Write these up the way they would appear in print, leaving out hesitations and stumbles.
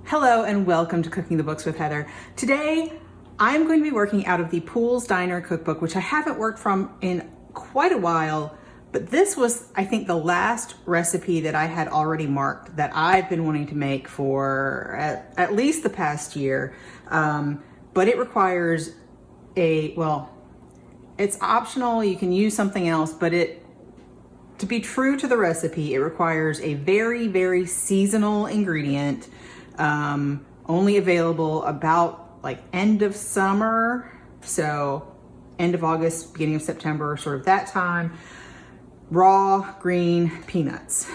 Hello and welcome to Cooking the Books with Heather. Today, I'm going to be working out of the Poole's Diner cookbook, which I haven't worked from in quite a while, but this was, I think, the last recipe that I had already marked that I've been wanting to make for at least the past year. But it requires it's optional, you can use something else, but to be true to the recipe, it requires a very, very seasonal ingredient, only available about like end of summer, so end of August, beginning of September, sort of that time. Raw green peanuts.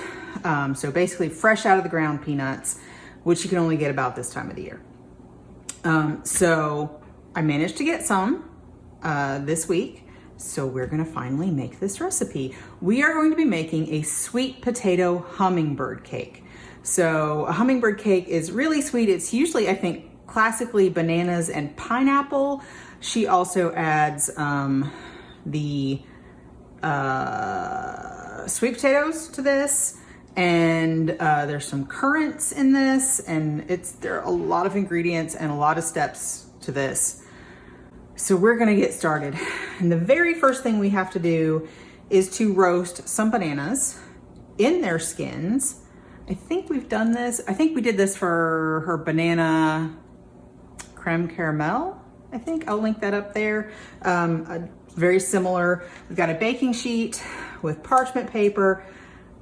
So basically fresh out of the ground peanuts, which you can only get about this time of the year. So I managed to get some this week. So we're gonna finally make this recipe. We are going to be making a sweet potato hummingbird cake. So a hummingbird cake is really sweet. It's usually, I think, classically bananas and pineapple. She also adds the sweet potatoes to this, and there's some currants in this, and there are a lot of ingredients and a lot of steps to this. So we're gonna get started. And the very first thing we have to do is to roast some bananas in their skins. I think we've done this. I think we did this for her banana creme caramel. I think I'll link that up there. Very similar. We've got a baking sheet with parchment paper,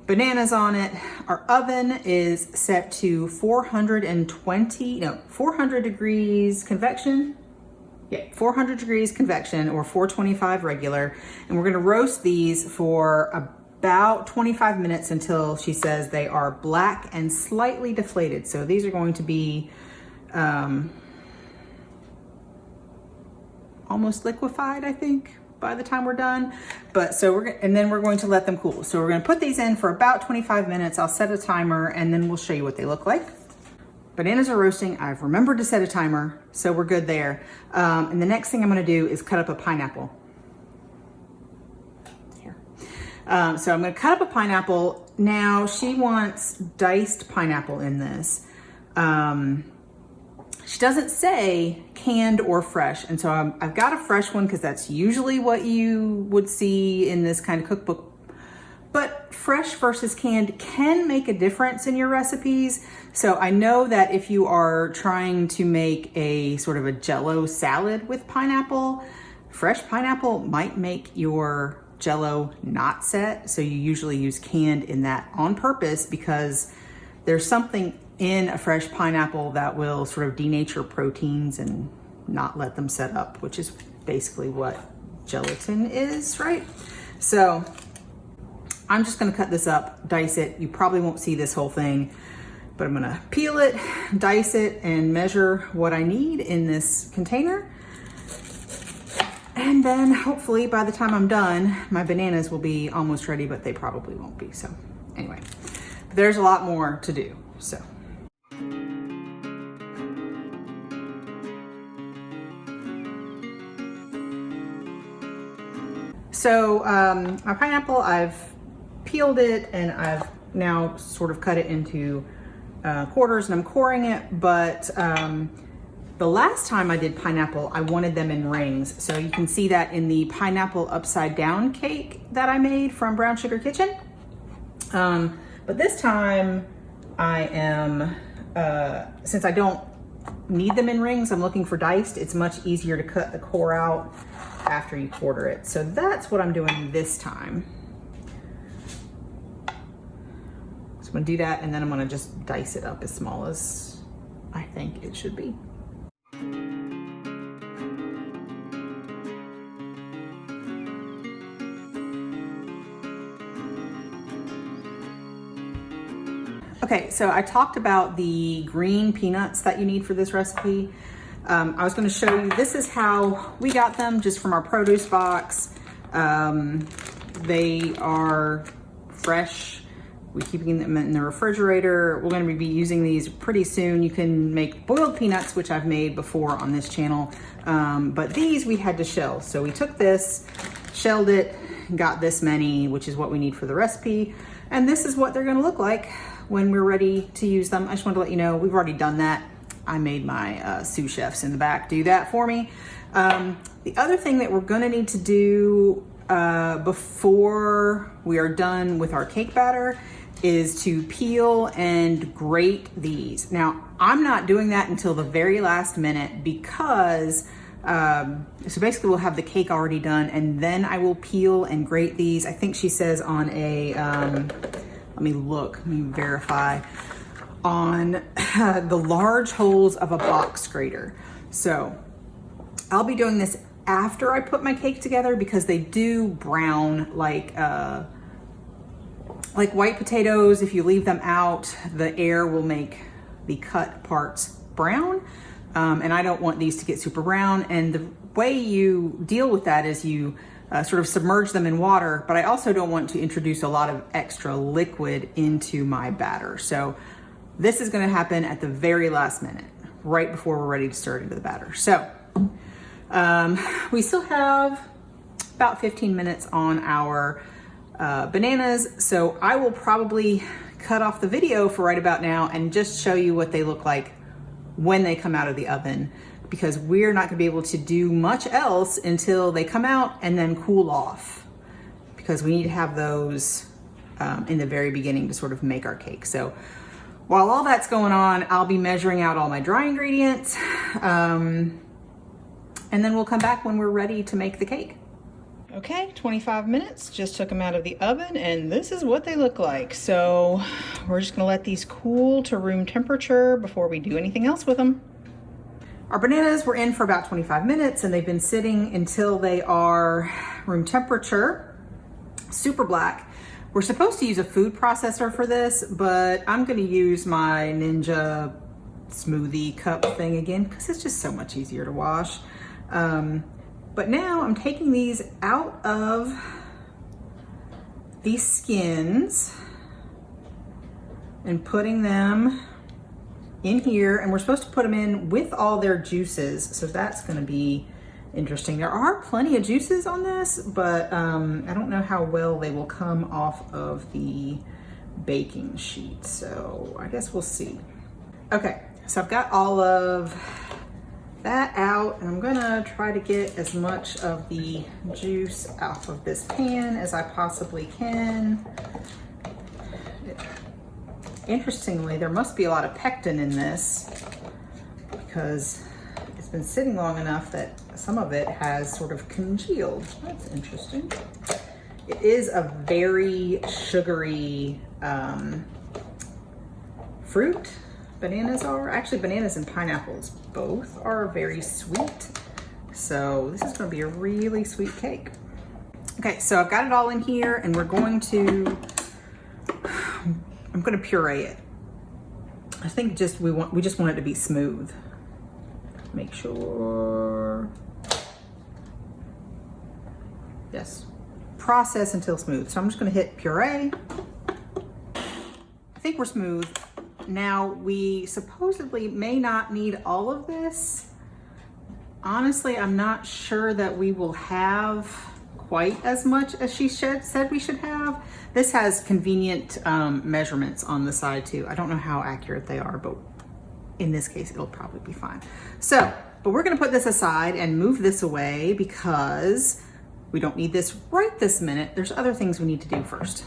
bananas on it. Our oven is set to 400 degrees convection. Yeah, 400 degrees convection or 425 regular. And we're gonna roast these for about 25 minutes until she says they are black and slightly deflated. So these are going to be almost liquefied, I think, by the time we're done. But and then we're going to let them cool. So we're gonna put these in for about 25 minutes. I'll set a timer and then we'll show you what they look like. Bananas are roasting. I've remembered to set a timer, so we're good there. And the next thing I'm gonna do is cut up a pineapple. Here. So I'm gonna cut up a pineapple. Now she wants diced pineapple in this. She doesn't say canned or fresh. And so I've got a fresh one because that's usually what you would see in this kind of cookbook. But fresh versus canned can make a difference in your recipes. So I know that if you are trying to make a sort of a Jell-O salad with pineapple, fresh pineapple might make your Jell-O not set. So you usually use canned in that on purpose because there's something in a fresh pineapple that will sort of denature proteins and not let them set up, which is basically what gelatin is, right? So I'm just gonna cut this up, dice it. You probably won't see this whole thing, but I'm gonna peel it, dice it, and measure what I need in this container. And then hopefully by the time I'm done, my bananas will be almost ready, but they probably won't be. So anyway, there's a lot more to do, so. So my pineapple, I've peeled it and I've now sort of cut it into quarters and I'm coring it, but the last time I did pineapple, I wanted them in rings. So you can see that in the pineapple upside down cake that I made from Brown Sugar Kitchen. But this time I am, since I don't need them in rings, I'm looking for diced. It's much easier to cut the core out after you quarter it. So that's what I'm doing this time. So I'm gonna do that and then I'm gonna just dice it up as small as I think it should be. Okay, so I talked about the green peanuts that you need for this recipe. I was gonna show you, this is how we got them, just from our produce box. They are fresh. We're keeping them in the refrigerator. We're gonna be using these pretty soon. You can make boiled peanuts, which I've made before on this channel. But these we had to shell. So we took this, shelled it, got this many, which is what we need for the recipe. And this is what they're gonna look like when we're ready to use them. I just wanted to let you know, we've already done that. I made my sous chefs in the back do that for me. The other thing that we're gonna need to do before we are done with our cake batter is to peel and grate these. Now, I'm not doing that until the very last minute because, so basically we'll have the cake already done and then I will peel and grate these. I think she says on a, let me verify, on the large holes of a box grater. So I'll be doing this after I put my cake together because they do brown like white potatoes. If you leave them out, the air will make the cut parts brown. And I don't want these to get super brown. And the way you deal with that is you sort of submerge them in water, but I also don't want to introduce a lot of extra liquid into my batter. So this is gonna happen at the very last minute, right before we're ready to stir it into the batter. So we still have about 15 minutes on our bananas. So I will probably cut off the video for right about now and just show you what they look like when they come out of the oven, because we're not gonna be able to do much else until they come out and then cool off, because we need to have those in the very beginning to sort of make our cake. So while all that's going on, I'll be measuring out all my dry ingredients, and then we'll come back when we're ready to make the cake. Okay, 25 minutes, just took them out of the oven and this is what they look like. So we're just gonna let these cool to room temperature before we do anything else with them. Our bananas were in for about 25 minutes and they've been sitting until they are room temperature, super black. We're supposed to use a food processor for this, but I'm gonna use my Ninja smoothie cup thing again because it's just so much easier to wash. But now I'm taking these out of these skins and putting them in here, and we're supposed to put them in with all their juices. So that's gonna be interesting. There are plenty of juices on this, but I don't know how well they will come off of the baking sheet. So I guess we'll see. Okay, so I've got all of that out and I'm gonna try to get as much of the juice off of this pan as I possibly can. Interestingly, there must be a lot of pectin in this because it's been sitting long enough that some of it has sort of congealed. That's interesting. It is a very sugary fruit. Bananas are, actually bananas and pineapples both are very sweet. So this is gonna be a really sweet cake. Okay, so I've got it all in here and we're going to, I'm gonna puree it. I think we just want it to be smooth. Make sure, yes, process until smooth. So I'm just gonna hit puree. I think we're smooth. Now, we supposedly may not need all of this. Honestly, I'm not sure that we will have quite as much as she said we should have. This has convenient measurements on the side too. I don't know how accurate they are, but in this case, it'll probably be fine. So, but we're gonna put this aside and move this away because we don't need this right this minute. There's other things we need to do first.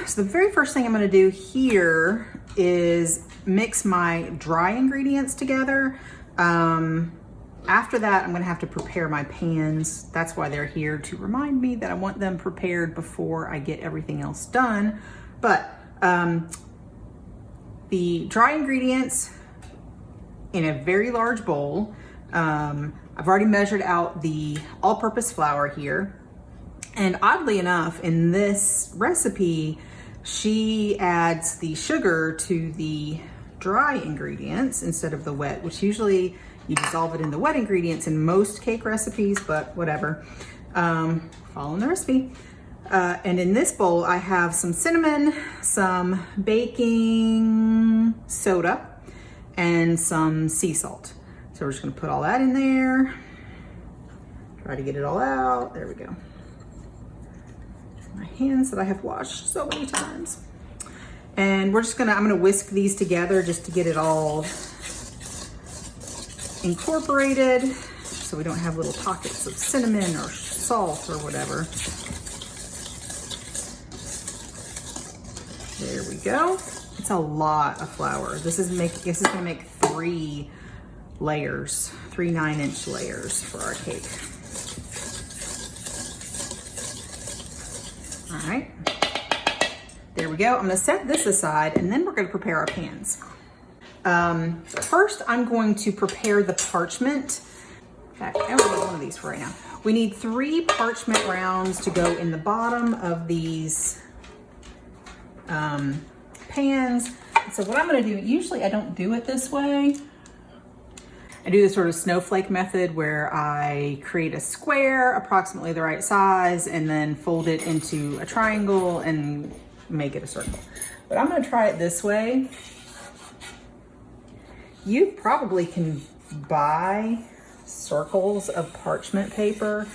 So the very first thing I'm gonna do here is mix my dry ingredients together. After that, I'm gonna have to prepare my pans. That's why they're here, to remind me that I want them prepared before I get everything else done. But the dry ingredients in a very large bowl. I've already measured out the all-purpose flour here. And oddly enough, in this recipe, she adds the sugar to the dry ingredients instead of the wet, which usually you dissolve it in the wet ingredients in most cake recipes, but whatever. Following the recipe. And in this bowl, I have some cinnamon, some baking soda, and some sea salt. So we're just gonna put all that in there. Try to get it all out. There we go. my hands that I have washed so many times. And I'm gonna whisk these together just to get it all incorporated so we don't have little pockets of cinnamon or salt or whatever. There we go. It's a lot of flour. This is gonna make 3 layers, 3 9-inch layers for our cake. All right, there we go. I'm gonna set this aside and then we're gonna prepare our pans. First, I'm going to prepare the parchment. In fact, I only need one of these for right now. We need 3 parchment rounds to go in the bottom of these pans. So what I'm gonna do, usually I don't do it this way. I do the sort of snowflake method where I create a square approximately the right size and then fold it into a triangle and make it a circle. But I'm gonna try it this way. You probably can buy circles of parchment paper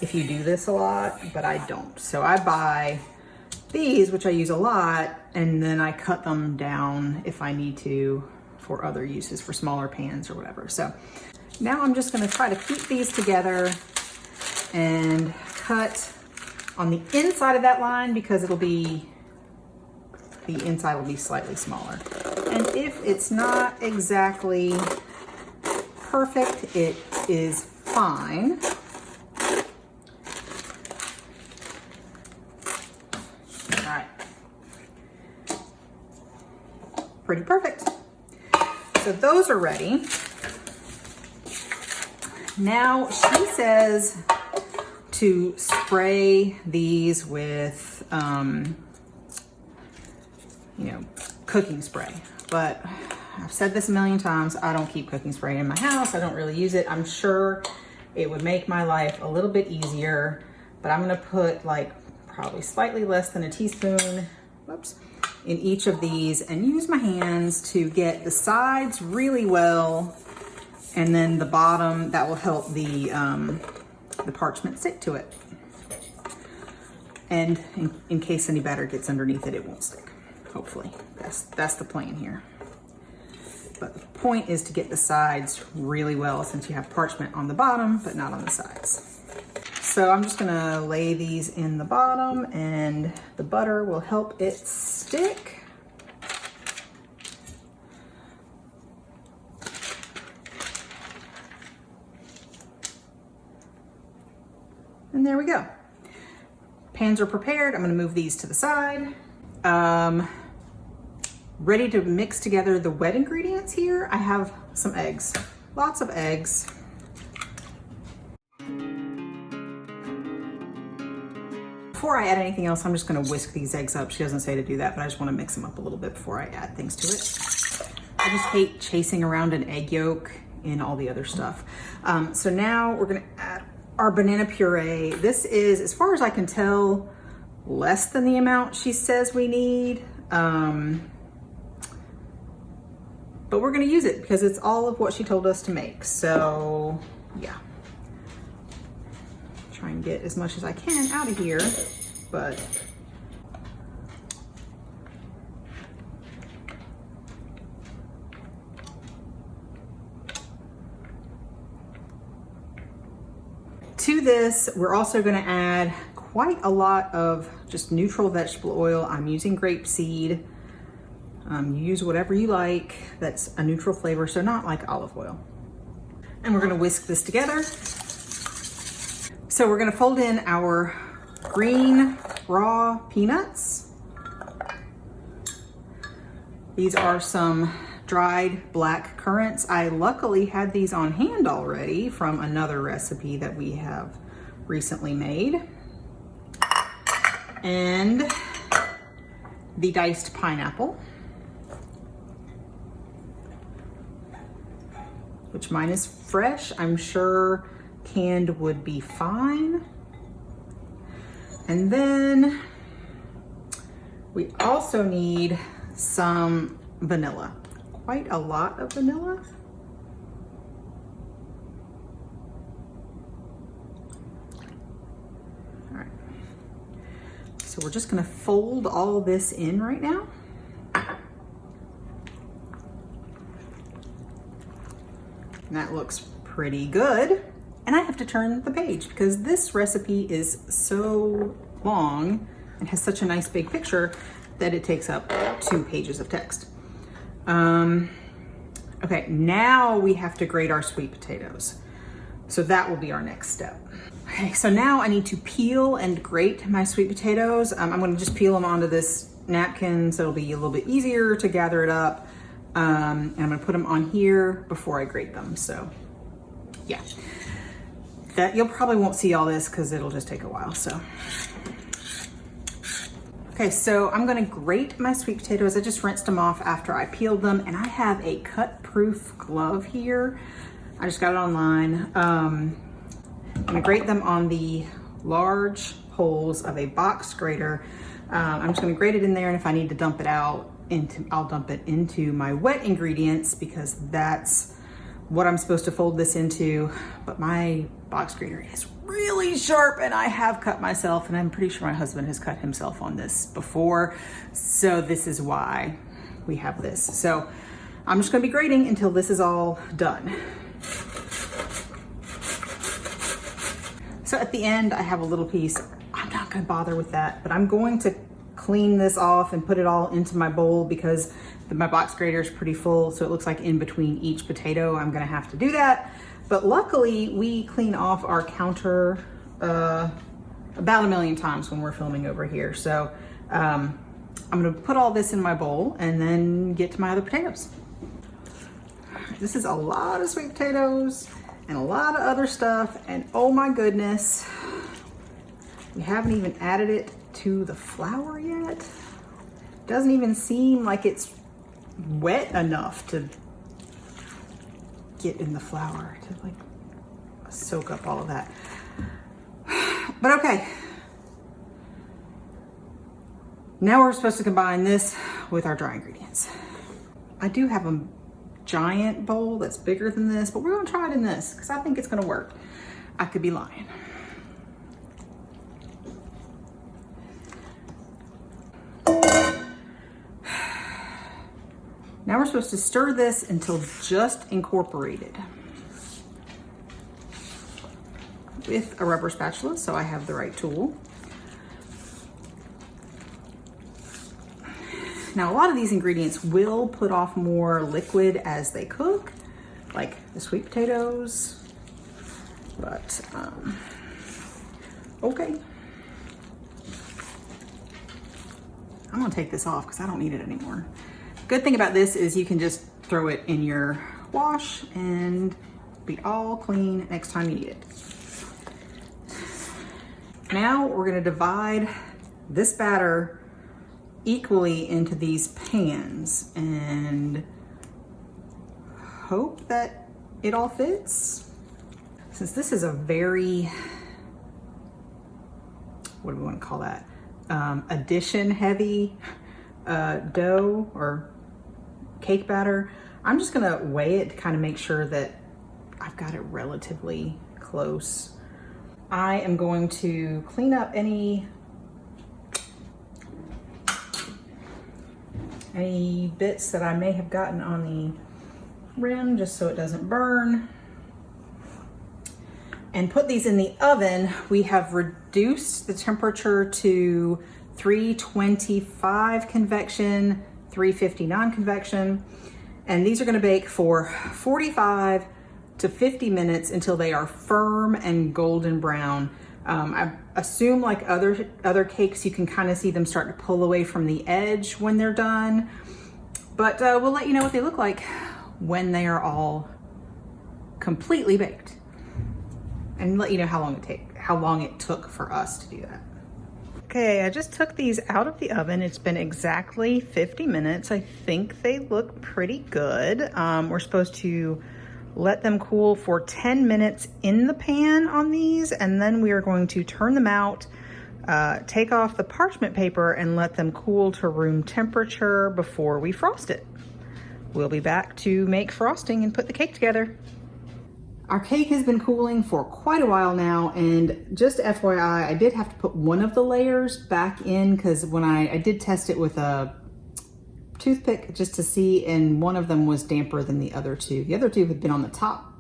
if you do this a lot, but I don't. So I buy these, which I use a lot, and then I cut them down if I need to for other uses, for smaller pans or whatever. So now I'm just gonna try to keep these together and cut on the inside of that line because the inside will be slightly smaller. And if it's not exactly perfect, it is fine. All right. Pretty perfect. So those are ready. Now she says to spray these with, cooking spray. But I've said this a million times, I don't keep cooking spray in my house. I don't really use it. I'm sure it would make my life a little bit easier, but I'm gonna put like probably slightly less than a teaspoon, whoops, in each of these and use my hands to get the sides really well. And then the bottom, that will help the parchment stick to it. And in case any batter gets underneath it, it won't stick. Hopefully, that's the plan here. But the point is to get the sides really well since you have parchment on the bottom, but not on the sides. So I'm just gonna lay these in the bottom and the butter will help it stick. And there we go. Pans are prepared. I'm gonna move these to the side. Ready to mix together the wet ingredients here. I have some eggs, lots of eggs. Before I add anything else, I'm just gonna whisk these eggs up. She doesn't say to do that, but I just wanna mix them up a little bit before I add things to it. I just hate chasing around an egg yolk in all the other stuff. So now we're gonna add our banana puree. This is, as far as I can tell, less than the amount she says we need. But we're gonna use it because it's all of what she told us to make. So yeah, try and get as much as I can out of here, but to this, we're also gonna add quite a lot of just neutral vegetable oil. I'm using grapeseed. You use whatever you like that's a neutral flavor, so not like olive oil. And we're gonna whisk this together. So we're gonna fold in our green raw peanuts. These are some dried black currants. I luckily had these on hand already from another recipe that we have recently made. And the diced pineapple, which mine is fresh. I'm sure canned would be fine. And then we also need some vanilla, quite a lot of vanilla. All right. So we're just gonna fold all this in right now. And that looks pretty good. And I have to turn the page because this recipe is so long and has such a nice big picture that it takes up 2 pages of text. Okay, now we have to grate our sweet potatoes. So that will be our next step. Okay, so now I need to peel and grate my sweet potatoes. I'm gonna just peel them onto this napkin so it'll be a little bit easier to gather it up. And I'm gonna put them on here before I grate them, so yeah. That you'll probably won't see all this because it'll just take a while, so. Okay, so I'm gonna grate my sweet potatoes. I just rinsed them off after I peeled them, and I have a cut-proof glove here. I just got it online. I'm gonna grate them on the large holes of a box grater. I'm just gonna grate it in there, and if I need to dump it out, I'll dump it into my wet ingredients because that's what I'm supposed to fold this into. But my box grater is really sharp and I have cut myself, and I'm pretty sure my husband has cut himself on this before. So this is why we have this. So I'm just gonna be grating until this is all done. So at the end, I have a little piece. I'm not gonna bother with that, but I'm going to clean this off and put it all into my bowl because my box grater is pretty full, so it looks like in between each potato I'm gonna have to do that. But luckily we clean off our counter about 1 million times when we're filming over here. So I'm gonna put all this in my bowl and then get to my other potatoes. This is a lot of sweet potatoes and a lot of other stuff, and oh my goodness, we haven't even added it to the flour yet. Doesn't even seem like it's wet enough to get in the flour to like soak up all of that. But okay. Now we're supposed to combine this with our dry ingredients. I do have a giant bowl that's bigger than this, but we're gonna try it in this because I think it's gonna work. I could be lying. Now we're supposed to stir this until just incorporated with a rubber spatula, so I have the right tool. Now a lot of these ingredients will put off more liquid as they cook, like the sweet potatoes, but okay. I'm gonna take this off because I don't need it anymore. Good thing about this is you can just throw it in your wash and be all clean next time you need it. Now we're gonna divide this batter equally into these pans and hope that it all fits. Since this is a very, what do we want to call that? Addition heavy dough or cake batter. I'm just gonna weigh it to kind of make sure that I've got it relatively close. I am going to clean up any bits that I may have gotten on the rim just so it doesn't burn. And put these in the oven. We have reduced the temperature to 325 convection, 350 non-convection. And these are gonna bake for 45 to 50 minutes until they are firm and golden brown. I assume like other cakes, you can kind of see them start to pull away from the edge when they're done. But we'll let you know what they look like when they are all completely baked. And let you know how long it took for us to do that. Okay, I just took these out of the oven. It's been exactly 50 minutes. I think they look pretty good. We're supposed to let them cool for 10 minutes in the pan on these, and then we are going to turn them out, take off the parchment paper and let them cool to room temperature before we frost it. We'll be back to make frosting and put the cake together. Our cake has been cooling for quite a while now, and just FYI, I did have to put one of the layers back in because when I did test it with a toothpick just to see, and one of them was damper than the other two. The other two had been on the top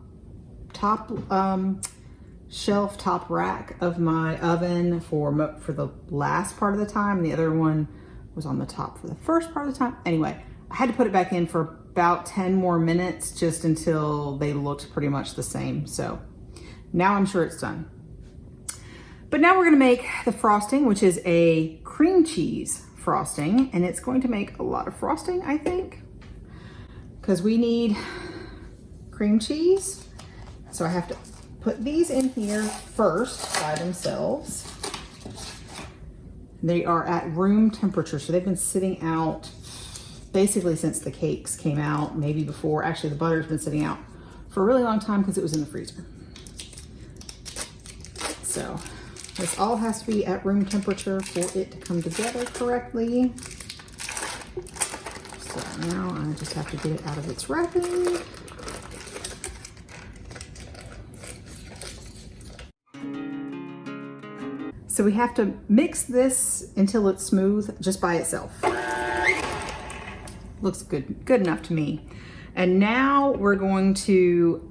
shelf, top rack of my oven for the last part of the time, and the other one was on the top for the first part of the time. Anyway, I had to put it back in for about 10 more minutes just until they looked pretty much the same. So now I'm sure it's done. But now we're gonna make the frosting, which is a cream cheese frosting, and it's going to make a lot of frosting, I think, because we need cream cheese. So I have to put these in here first by themselves. They are at room temperature, so they've been sitting out basically since the cakes came out, maybe before. Actually, the butter's been sitting out for a really long time because it was in the freezer. So this all has to be at room temperature for it to come together correctly. So now I just have to get it out of its wrapping. So we have to mix this until it's smooth just by itself. Looks good enough to me. And now we're going to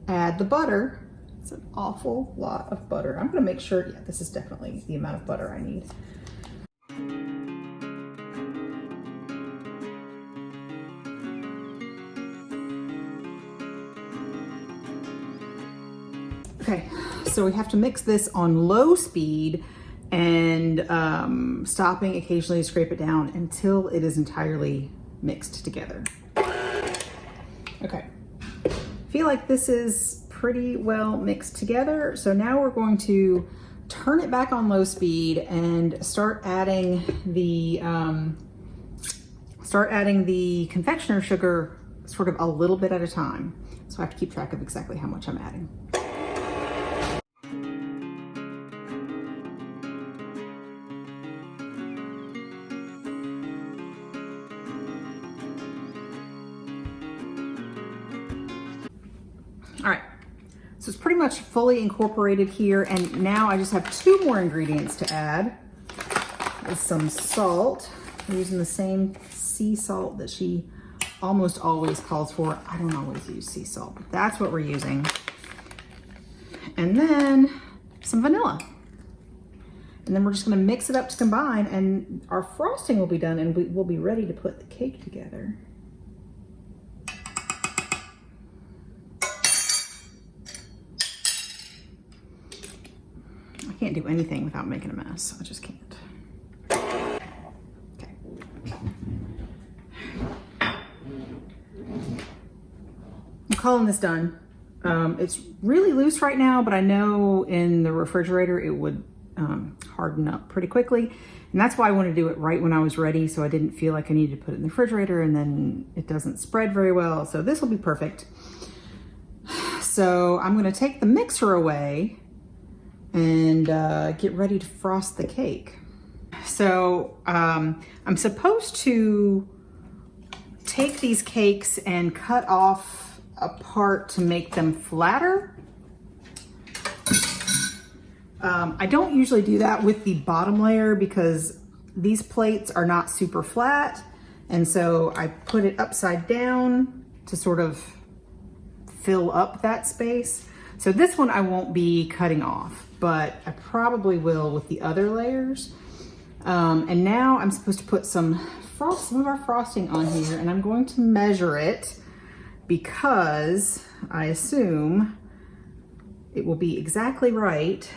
add the butter. It's an awful lot of butter. I'm gonna make sure, yeah, this is definitely the amount of butter I need. Okay, so we have to mix this on low speed and stopping occasionally to scrape it down until it is entirely mixed together. Okay, feel like this is pretty well mixed together. So now we're going to turn it back on low speed and start adding the confectioner sugar sort of a little bit at a time. So I have to keep track of exactly how much I'm adding. All right, so it's pretty much fully incorporated here, and now I just have 2 more ingredients to add. With some salt. I'm using the same sea salt that she almost always calls for. I don't always use sea salt, but that's what we're using. And then some vanilla. And then we're just gonna mix it up to combine, and our frosting will be done, and we'll be ready to put the cake together. I can't do anything without making a mess. I just can't. Okay. I'm calling this done. It's really loose right now, but I know in the refrigerator it would harden up pretty quickly. And that's why I want to do it right when I was ready, so I didn't feel like I needed to put it in the refrigerator and then it doesn't spread very well. So this will be perfect. So I'm going to take the mixer away and get ready to frost the cake. So I'm supposed to take these cakes and cut off a part to make them flatter. I don't usually do that with the bottom layer because these plates are not super flat, and so I put it upside down to sort of fill up that space. So this one I won't be cutting off, but I probably will with the other layers. And now I'm supposed to put some of our frosting on here, and I'm going to measure it because I assume it will be exactly right.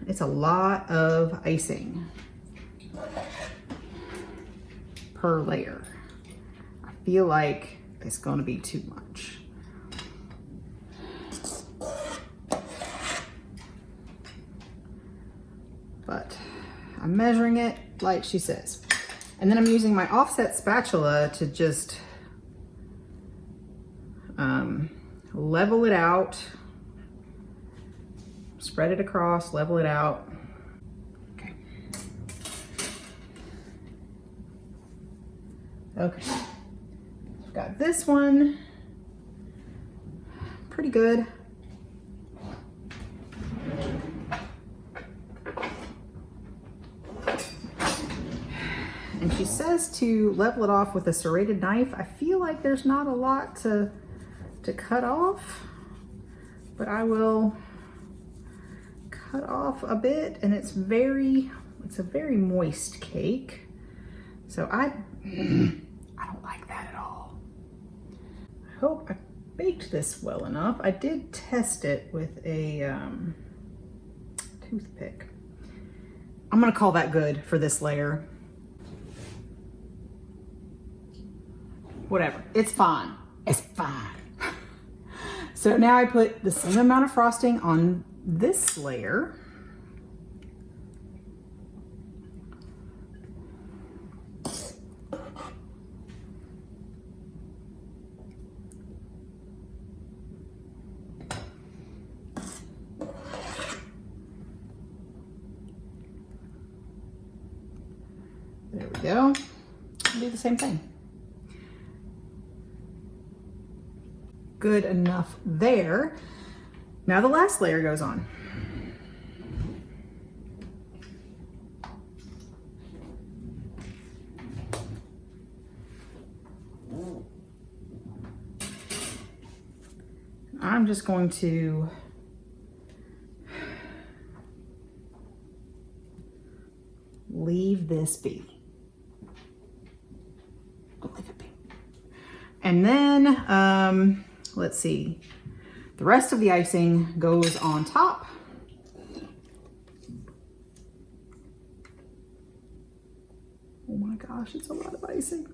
It's a lot of icing per layer. I feel like it's going to be too much. But I'm measuring it like she says. And then I'm using my offset spatula to just level it out, spread it across, level it out. Okay. Okay. I've got this one pretty good. says to level it off with a serrated knife. I feel like there's not a lot to cut off, but I will cut off a bit, and it's a very moist cake. So I don't like that at all. I hope I baked this well enough. I did test it with a toothpick. I'm gonna call that good for this layer. Whatever, it's fine, it's fine. So now I put the same amount of frosting on this layer. There we go. I'll do the same thing. Good enough there. Now the last layer goes on. I'm just going to leave this be. Leave it be. And then, let's see, the rest of the icing goes on top. Oh my gosh, it's a lot of icing.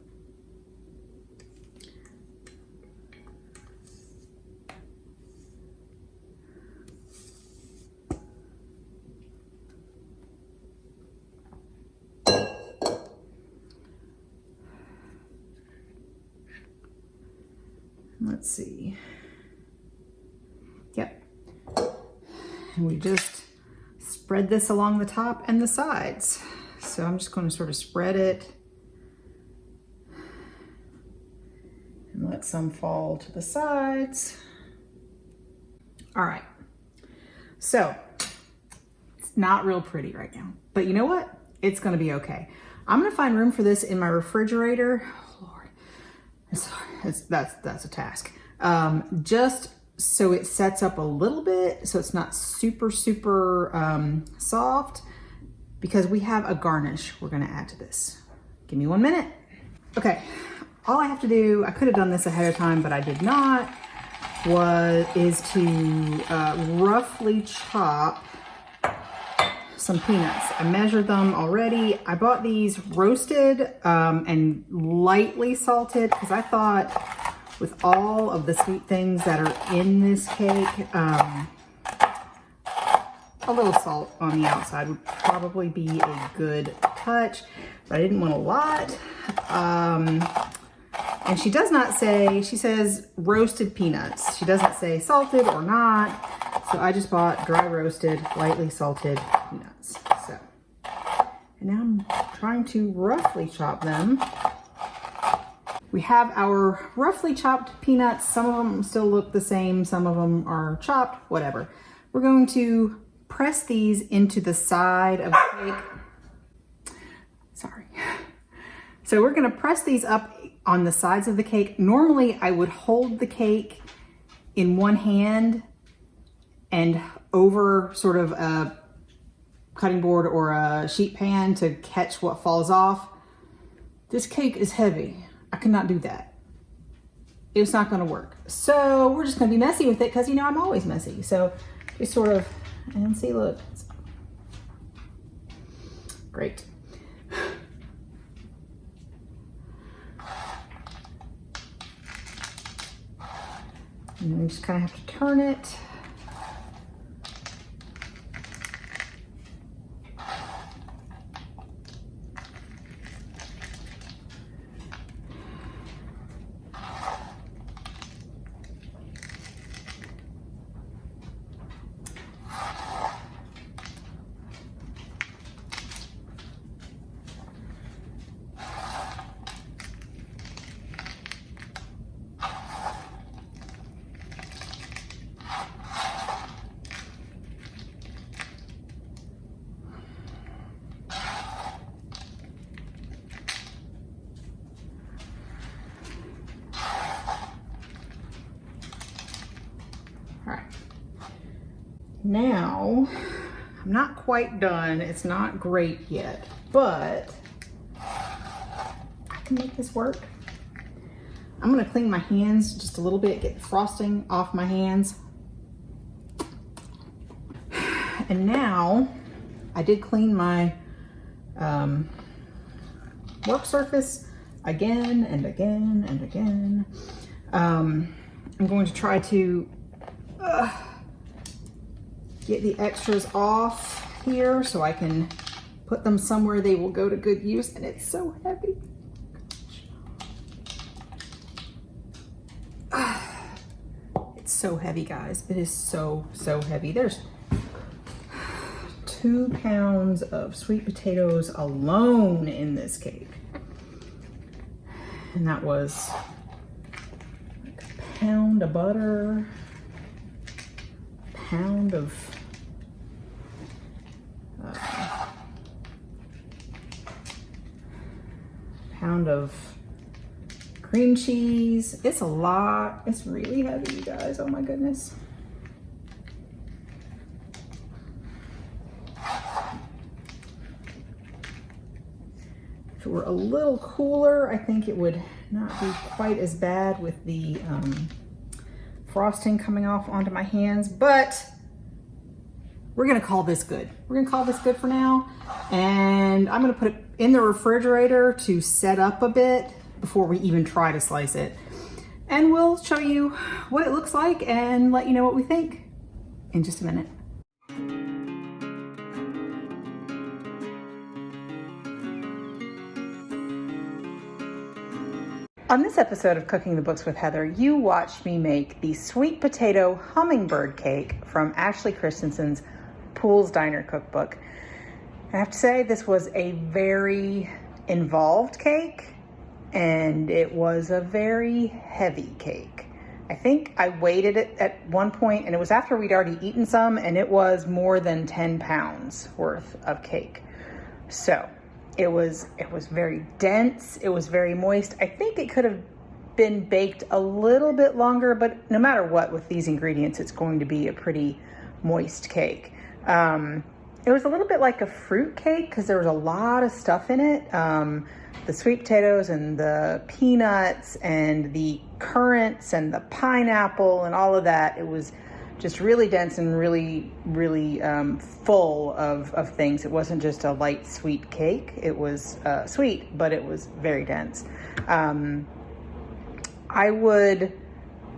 Let's see. Yep. And we just spread this along the top and the sides. So I'm just going to sort of spread it and let some fall to the sides. All right. So it's not real pretty right now, but you know what? It's going to be okay. I'm going to find room for this in my refrigerator. That's a task. Just so it sets up a little bit, so it's not super soft, because we have a garnish we're gonna add to this. Give me 1 minute. Okay, all I have to do, I could have done this ahead of time, but I did not, is to roughly chop some peanuts. I measured them already. I bought these roasted and lightly salted because I thought with all of the sweet things that are in this cake, a little salt on the outside would probably be a good touch, but I didn't want a lot. And she does not say, she says roasted peanuts. She doesn't say salted or not. So I just bought dry roasted, lightly salted peanuts. So, and now I'm trying to roughly chop them. We have our roughly chopped peanuts. Some of them still look the same. Some of them are chopped, whatever. We're going to press these into the side of the cake. Sorry. So we're gonna press these up on the sides of the cake. Normally I would hold the cake in one hand and over sort of a cutting board or a sheet pan to catch what falls off. This cake is heavy. I cannot do that. It's not gonna work. So we're just gonna be messy with it because, you know, I'm always messy. So just sort of, and see, look. Great. And then we just kind of have to turn it. Now, I'm not quite done. It's not great yet, but I can make this work. I'm gonna clean my hands just a little bit, get the frosting off my hands. And now, I did clean my work surface again and again and again. I'm going to try to get the extras off here so I can put them somewhere they will go to good use, and it's so heavy. It's so heavy, guys. It is so heavy. There's 2 pounds of sweet potatoes alone in this cake. And that was like a pound of butter, pound of cream cheese. It's a lot. It's really heavy, you guys. Oh my goodness. If it were a little cooler, I think it would not be quite as bad with the frosting coming off onto my hands, but we're gonna call this good. We're gonna call this good for now. And I'm gonna put it in the refrigerator to set up a bit before we even try to slice it. And we'll show you what it looks like and let you know what we think in just a minute. On this episode of Cooking the Books with Heather, you watched me make the sweet potato hummingbird cake from Ashley Christensen's Poole's Diner cookbook. I have to say this was a very involved cake, and it was a very heavy cake. I think I weighed it at one point, and it was after we'd already eaten some, and it was more than 10 pounds worth of cake. So it was very dense. It was very moist. I think it could have been baked a little bit longer, but no matter what, with these ingredients, it's going to be a pretty moist cake. It was a little bit like a fruit cake because there was a lot of stuff in it. The sweet potatoes and the peanuts and the currants and the pineapple and all of that. It was just really dense and really full of things. It wasn't just a light sweet cake. It was sweet, but it was very dense. I would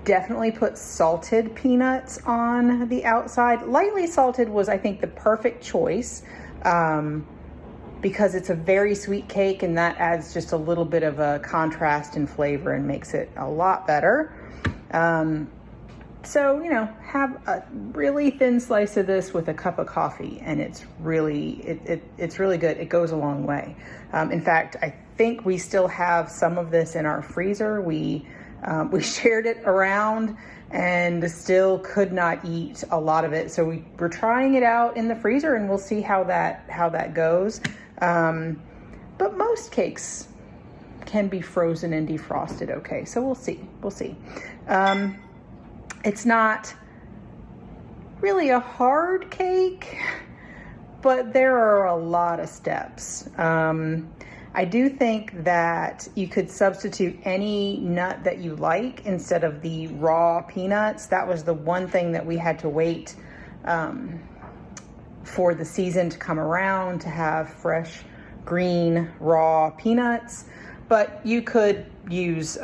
definitely put salted peanuts on the outside. Lightly salted was, I think, the perfect choice because it's a very sweet cake, and that adds just a little bit of a contrast in flavor and makes it a lot better. So, you know, have a really thin slice of this with a cup of coffee, and it's really good. It goes a long way. In fact, I think we still have some of this in our freezer. We shared it around and still could not eat a lot of it. So we're trying it out in the freezer, and we'll see how that goes. But most cakes can be frozen and defrosted okay. So we'll see. It's not really a hard cake, but there are a lot of steps. I do think that you could substitute any nut that you like instead of the raw peanuts. That was the one thing that we had to wait for the season to come around to have fresh, green, raw peanuts. But you could use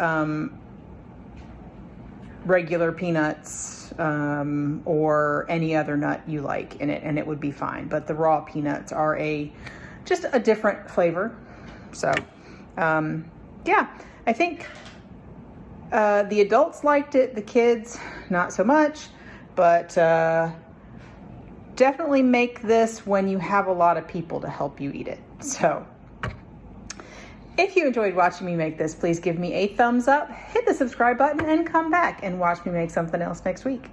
regular peanuts or any other nut you like in it, and it would be fine. But the raw peanuts are just a different flavor. So yeah, I think the adults liked it, the kids not so much, but definitely make this when you have a lot of people to help you eat it. So if you enjoyed watching me make this, please give me a thumbs up, hit the subscribe button, and come back and watch me make something else next week.